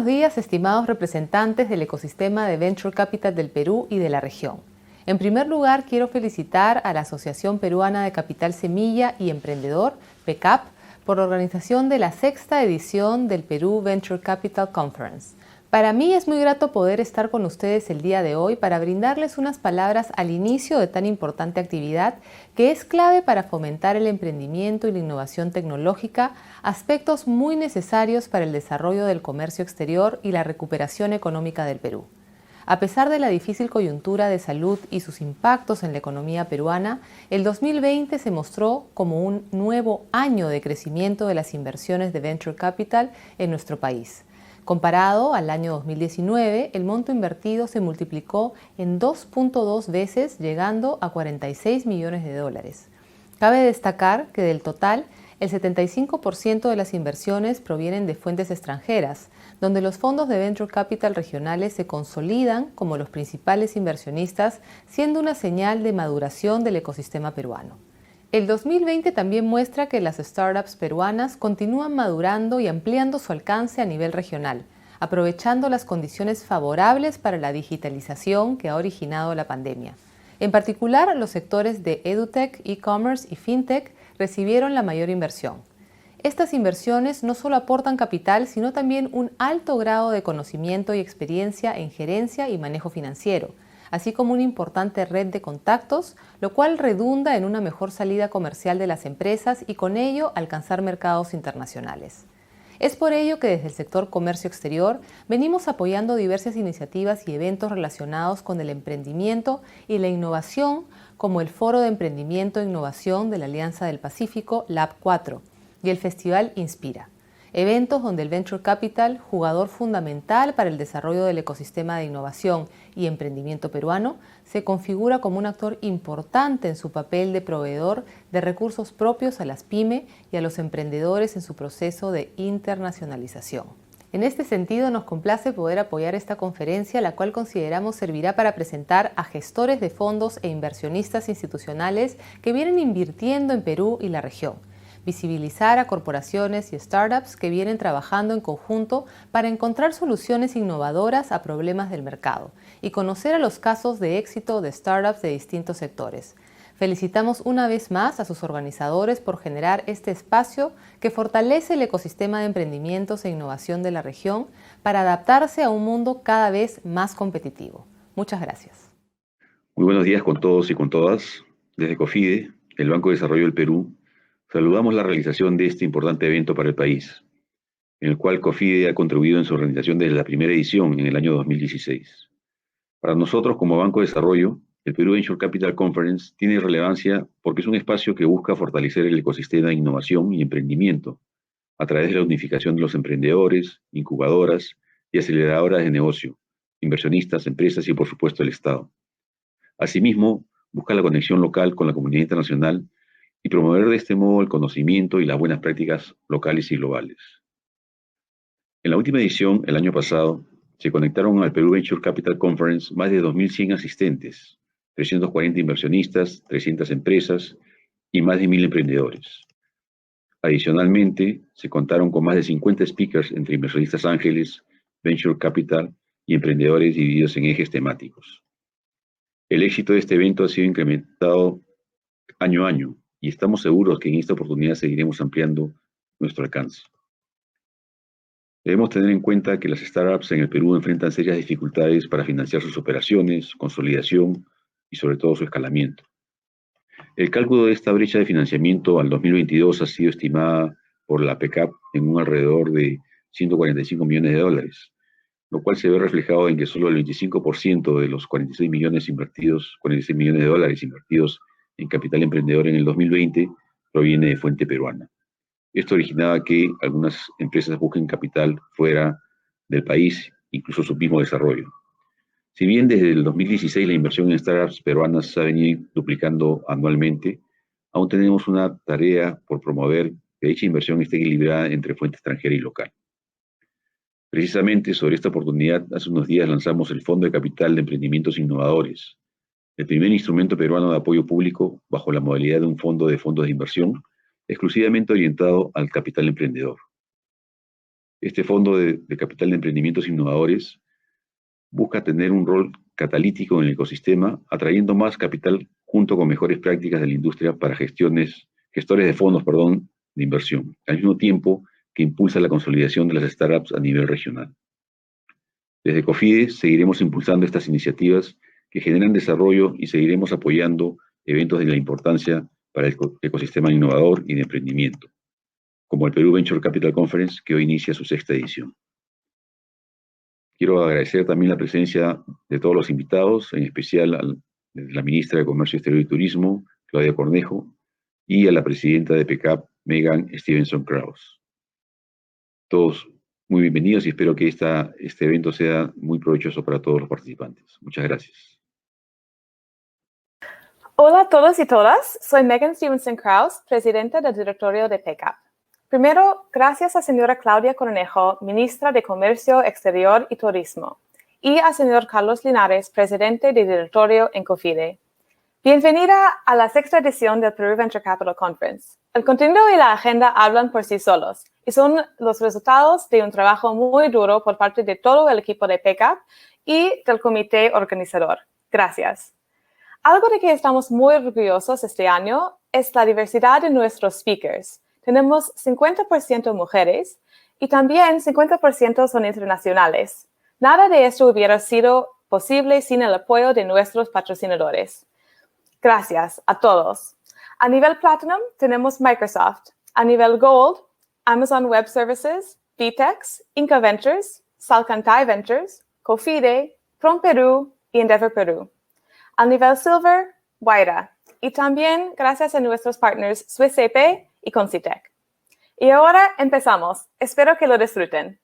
buenos días, estimados representantes del ecosistema de Venture Capital del Perú y de la región. En primer lugar, quiero felicitar a la Asociación Peruana de Capital Semilla y Emprendedor, PECAP, por la organización de la sexta edición del Perú Venture Capital Conference. Para mí es muy grato poder estar con ustedes el día de hoy para brindarles unas palabras al inicio de tan importante actividad que es clave para fomentar el emprendimiento y la innovación tecnológica, aspectos muy necesarios para el desarrollo del comercio exterior y la recuperación económica del Perú. A pesar de la difícil coyuntura de salud y sus impactos en la economía peruana, el 2020 se mostró como un nuevo año de crecimiento de las inversiones de Venture Capital en nuestro país. Comparado al año 2019, el monto invertido se multiplicó en 2.2 veces, llegando a 46 millones de dólares. Cabe destacar que del total, el 75% de las inversiones provienen de fuentes extranjeras, donde los fondos de Venture Capital regionales se consolidan como los principales inversionistas, siendo una señal de maduración del ecosistema peruano. El 2020 también muestra que las startups peruanas continúan madurando y ampliando su alcance a nivel regional, aprovechando las condiciones favorables para la digitalización que ha originado la pandemia. En particular, los sectores de EdTech, e-commerce y FinTech recibieron la mayor inversión. Estas inversiones no solo aportan capital, sino también un alto grado de conocimiento y experiencia en gerencia y manejo financiero, así como una importante red de contactos, lo cual redunda en una mejor salida comercial de las empresas y con ello alcanzar mercados internacionales. Es por ello que desde el sector comercio exterior venimos apoyando diversas iniciativas y eventos relacionados con el emprendimiento y la innovación, como el Foro de Emprendimiento e Innovación de la Alianza del Pacífico, Lab 4, y el Festival Inspira. Eventos donde el Venture Capital, jugador fundamental para el desarrollo del ecosistema de innovación y emprendimiento peruano, se configura como un actor importante en su papel de proveedor de recursos propios a las pymes y a los emprendedores en su proceso de internacionalización. En este sentido, nos complace poder apoyar esta conferencia, la cual consideramos servirá para presentar a gestores de fondos e inversionistas institucionales que vienen invirtiendo en Perú y la región, visibilizar a corporaciones y startups que vienen trabajando en conjunto para encontrar soluciones innovadoras a problemas del mercado y conocer a los casos de éxito de startups de distintos sectores. Felicitamos una vez más a sus organizadores por generar este espacio que fortalece el ecosistema de emprendimientos e innovación de la región para adaptarse a un mundo cada vez más competitivo. Muchas gracias. Muy buenos días con todos y con todas. Desde COFIDE, el Banco de Desarrollo del Perú, saludamos la realización de este importante evento para el país, en el cual COFIDE ha contribuido en su organización desde la primera edición en el año 2016. Para nosotros, como Banco de Desarrollo, el Perú Venture Capital Conference tiene relevancia porque es un espacio que busca fortalecer el ecosistema de innovación y emprendimiento a través de la unificación de los emprendedores, incubadoras y aceleradoras de negocio, inversionistas, empresas y, por supuesto, el Estado. Asimismo, busca la conexión local con la comunidad internacional y promover de este modo el conocimiento y las buenas prácticas locales y globales. En la última edición, el año pasado, se conectaron al Perú Venture Capital Conference más de 2.100 asistentes, 340 inversionistas, 300 empresas y más de 1.000 emprendedores. Adicionalmente, se contaron con más de 50 speakers entre inversionistas ángeles, Venture Capital y emprendedores divididos en ejes temáticos. El éxito de este evento ha sido incrementado año a año, y estamos seguros que en esta oportunidad seguiremos ampliando nuestro alcance. Debemos tener en cuenta que las startups en el Perú enfrentan serias dificultades para financiar sus operaciones, consolidación y sobre todo su escalamiento. El cálculo de esta brecha de financiamiento al 2022 ha sido estimada por la PECAP en un alrededor de 145 millones de dólares, lo cual se ve reflejado en que solo el 25% de los 46 millones de dólares invertidos en capital emprendedor en el 2020 proviene de fuente peruana. Esto originaba que algunas empresas busquen capital fuera del país, incluso su mismo desarrollo. Si bien desde el 2016 la inversión en startups peruanas se ha venido duplicando anualmente, aún tenemos una tarea por promover que dicha inversión esté equilibrada entre fuente extranjera y local. Precisamente sobre esta oportunidad, hace unos días lanzamos el Fondo de Capital de Emprendimientos Innovadores, el primer instrumento peruano de apoyo público bajo la modalidad de un fondo de fondos de inversión exclusivamente orientado al capital emprendedor. Este fondo de capital de emprendimientos innovadores busca tener un rol catalítico en el ecosistema, atrayendo más capital junto con mejores prácticas de la industria para gestores de fondos, de inversión, al mismo tiempo que impulsa la consolidación de las startups a nivel regional. Desde COFIDE seguiremos impulsando estas iniciativas que generan desarrollo y seguiremos apoyando eventos de la importancia para el ecosistema innovador y de emprendimiento, como el Perú Venture Capital Conference, que hoy inicia su 6ª edición. Quiero agradecer también la presencia de todos los invitados, en especial a la ministra de Comercio Exterior y Turismo, Claudia Cornejo, y a la presidenta de PECAP, Megan Stevenson Krause. Todos muy bienvenidos y espero que este evento sea muy provechoso para todos los participantes. Muchas gracias. Hola a todos y todas, soy Megan Stevenson Krause, presidenta del directorio de PECAP. Primero, gracias a señora Claudia Cornejo, ministra de Comercio Exterior y Turismo, y a señor Carlos Linares, presidente del directorio en COFIDE. Bienvenida a la 6ª edición del Peru Venture Capital Conference. El contenido y la agenda hablan por sí solos y son los resultados de un trabajo muy duro por parte de todo el equipo de PECAP y del comité organizador. Gracias. Algo de que estamos muy orgullosos este año es la diversidad de nuestros speakers. Tenemos 50% mujeres y también 50% son internacionales. Nada de esto hubiera sido posible sin el apoyo de nuestros patrocinadores. Gracias a todos. A nivel Platinum tenemos Microsoft. A nivel Gold, Amazon Web Services, Vtex, Inca Ventures, Salcantay Ventures, COFIDE, PROMPERÚ y Endeavor Perú. Al nivel Silver, Guaira. Y también gracias a nuestros partners SwissCP y Concitec. Y ahora empezamos. Espero que lo disfruten.